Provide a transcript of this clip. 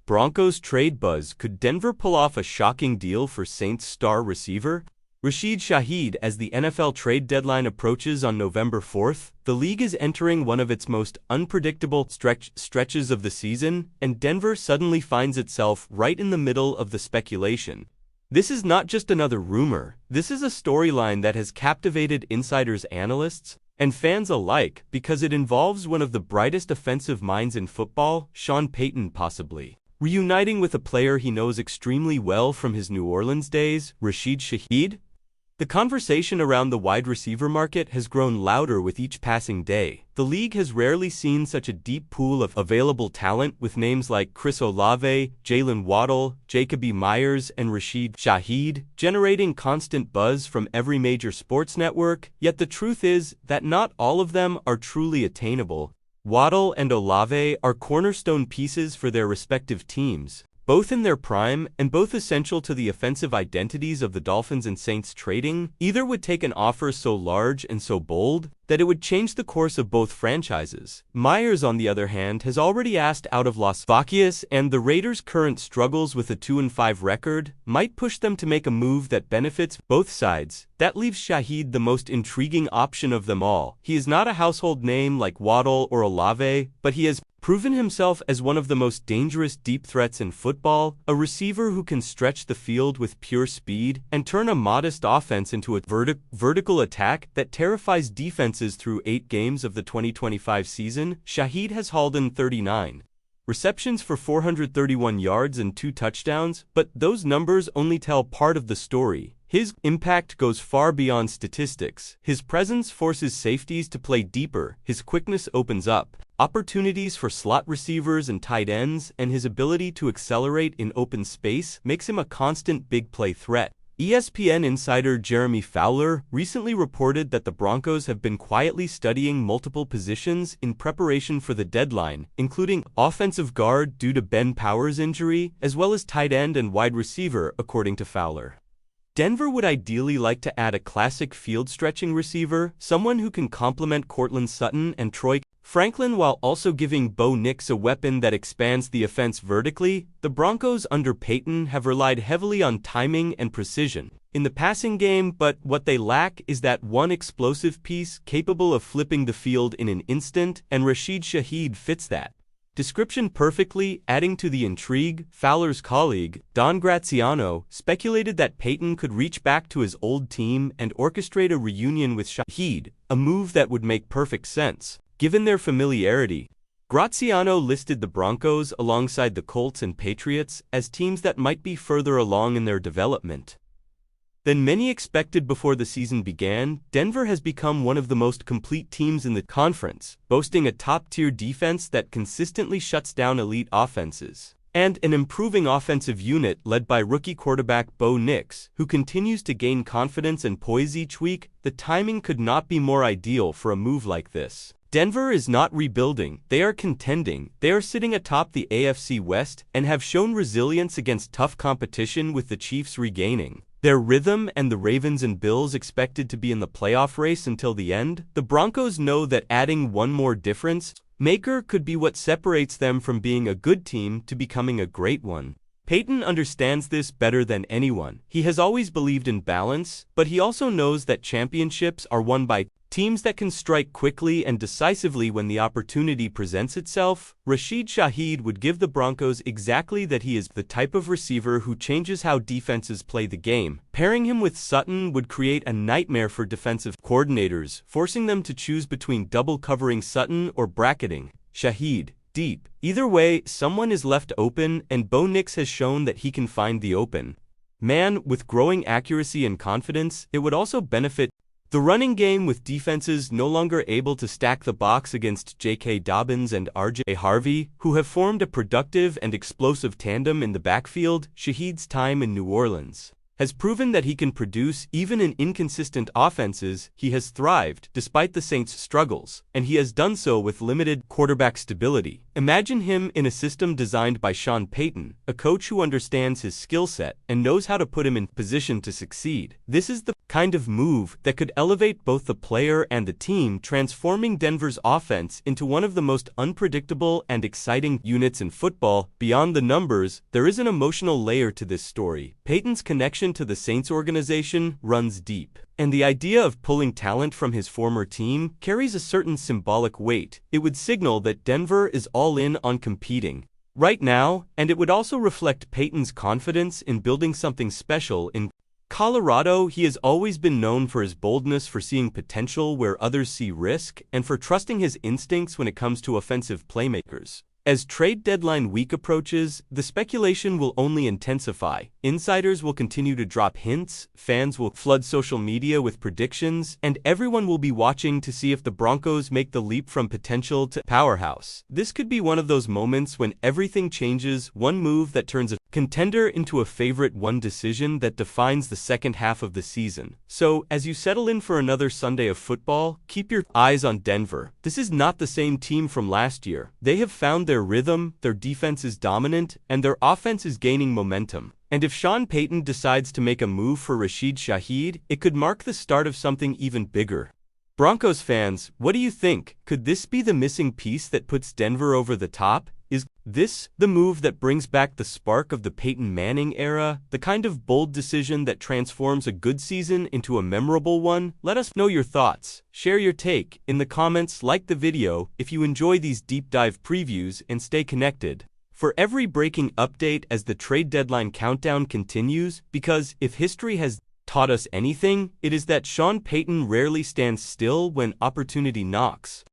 Broncos trade buzz. Could Denver pull off a shocking deal for Saints star receiver Rasheed Shahed? As the NFL trade deadline approaches on November 4th, the league is entering one of its most unpredictable stretches of the season, and Denver suddenly finds itself right in the middle of the speculation. This is not just another rumor. This is a storyline that has captivated insiders, analysts, and fans alike because it involves one of the brightest offensive minds in football, Payton, possibly reuniting with a player he knows extremely well from his New Orleans days, Rasheed Shahed. The conversation around the wide receiver market has grown louder with each passing day. The league has rarely seen such a deep pool of available talent, with names like Chris Olave, Jalen Waddle, Jacoby Myers, and Rasheed Shahed generating constant buzz from every major sports network. Yet the truth is that not all of them are truly attainable. Waddle and Olave are cornerstone pieces for their respective teams, both in their prime and both essential to the offensive identities of the Dolphins and Saints. Trading either would take an offer so large and so bold that it would change the course of both franchises. Myers, on the other hand, has already asked out of Las Vegas, and the Raiders' current struggles with a 2-5 record might push them to make a move that benefits both sides. That leaves Shahed the most intriguing option of them all. He is not a household name like Waddle or Olave, but he has proven himself as one of the most dangerous deep threats in football, a receiver who can stretch the field with pure speed and turn a modest offense into a vertical attack that terrifies defenses. Through 8 games of the 2025 season, Shahed has hauled in 39 receptions for 431 yards and 2 touchdowns, but those numbers only tell part of the story. His impact goes far beyond statistics. His presence forces safeties to play deeper, his quickness opens up opportunities for slot receivers and tight ends, and his ability to accelerate in open space makes him a constant big play threat. ESPN insider Jeremy Fowler recently reported that the Broncos have been quietly studying multiple positions in preparation for the deadline, including offensive guard due to Ben Powers' injury, as well as tight end and wide receiver, according to Fowler. Denver would ideally like to add a classic field-stretching receiver, someone who can complement Courtland Sutton and Troy Franklin while also giving Bo Nix a weapon that expands the offense vertically. The Broncos under Payton have relied heavily on timing and precision in the passing game, but what they lack is that one explosive piece capable of flipping the field in an instant, and Rasheed Shahed fits that description perfectly. Adding to the intrigue, Fowler's colleague, Don Graziano, speculated that Payton could reach back to his old team and orchestrate a reunion with Shahed, a move that would make perfect sense given their familiarity. Graziano listed the Broncos alongside the Colts and Patriots as teams that might be further along in their development than many expected before the season began. Denver has become one of the most complete teams in the conference, boasting a top-tier defense that consistently shuts down elite offenses, and an improving offensive unit led by rookie quarterback Bo Nix, who continues to gain confidence and poise each week. The timing could not be more ideal for a move like this. Denver is not rebuilding, they are contending. They are sitting atop the AFC West and have shown resilience against tough competition, with the Chiefs regaining their rhythm and the Ravens and Bills expected to be in the playoff race until the end. The Broncos know that adding one more difference maker could be what separates them from being a good team to becoming a great one. Payton understands this better than anyone. He has always believed in balance, but he also knows that championships are won by teams that can strike quickly and decisively when the opportunity presents itself. Rasheed Shahed would give the Broncos exactly that. He is the type of receiver who changes how defenses play the game. Pairing him with Sutton would create a nightmare for defensive coordinators, forcing them to choose between double covering Sutton or bracketing Shahed deep. Either way, someone is left open, and Bo Nix has shown that he can find the open man with growing accuracy and confidence. It would also benefit the running game, with defenses no longer able to stack the box against J.K. Dobbins and R.J. Harvey, who have formed a productive and explosive tandem in the backfield. Shahed's time in New Orleans has proven that he can produce even in inconsistent offenses. He has thrived despite the Saints' struggles, and he has done so with limited quarterback stability. Imagine him in a system designed by Payton, a coach who understands his skill set and knows how to put him in position to succeed. This is the kind of move that could elevate both the player and the team, transforming Denver's offense into one of the most unpredictable and exciting units in football. Beyond the numbers, there is an emotional layer to this story. Payton's connection to the Saints organization runs deep, and the idea of pulling talent from his former team carries a certain symbolic weight. It would signal that Denver is all in on competing right now, and it would also reflect Payton's confidence in building something special in Colorado. He has always been known for his boldness, for seeing potential where others see risk, and for trusting his instincts when it comes to offensive playmakers. As trade deadline week approaches, the speculation will only intensify. Insiders will continue to drop hints, fans will flood social media with predictions, and everyone will be watching to see if the Broncos make the leap from potential to powerhouse. This could be one of those moments when everything changes, one move that turns a contender into a favorite, one decision that defines the second half of the season. So, as you settle in for another Sunday of football, keep your eyes on Denver. This is not the same team from last year. They have found their rhythm, their defense is dominant, and their offense is gaining momentum. And if Payton decides to make a move for Rasheed Shahed, it could mark the start of something even bigger. Broncos fans, what do you think? Could this be the missing piece that puts Denver over the top? Is this the move that brings back the spark of the Peyton Manning era? The kind of bold decision that transforms a good season into a memorable one? Let us know your thoughts. Share your take in the comments, like the video if you enjoy these deep dive previews, and stay connected for every breaking update as the trade deadline countdown continues, because if history has taught us anything, it is that Payton rarely stands still when opportunity knocks.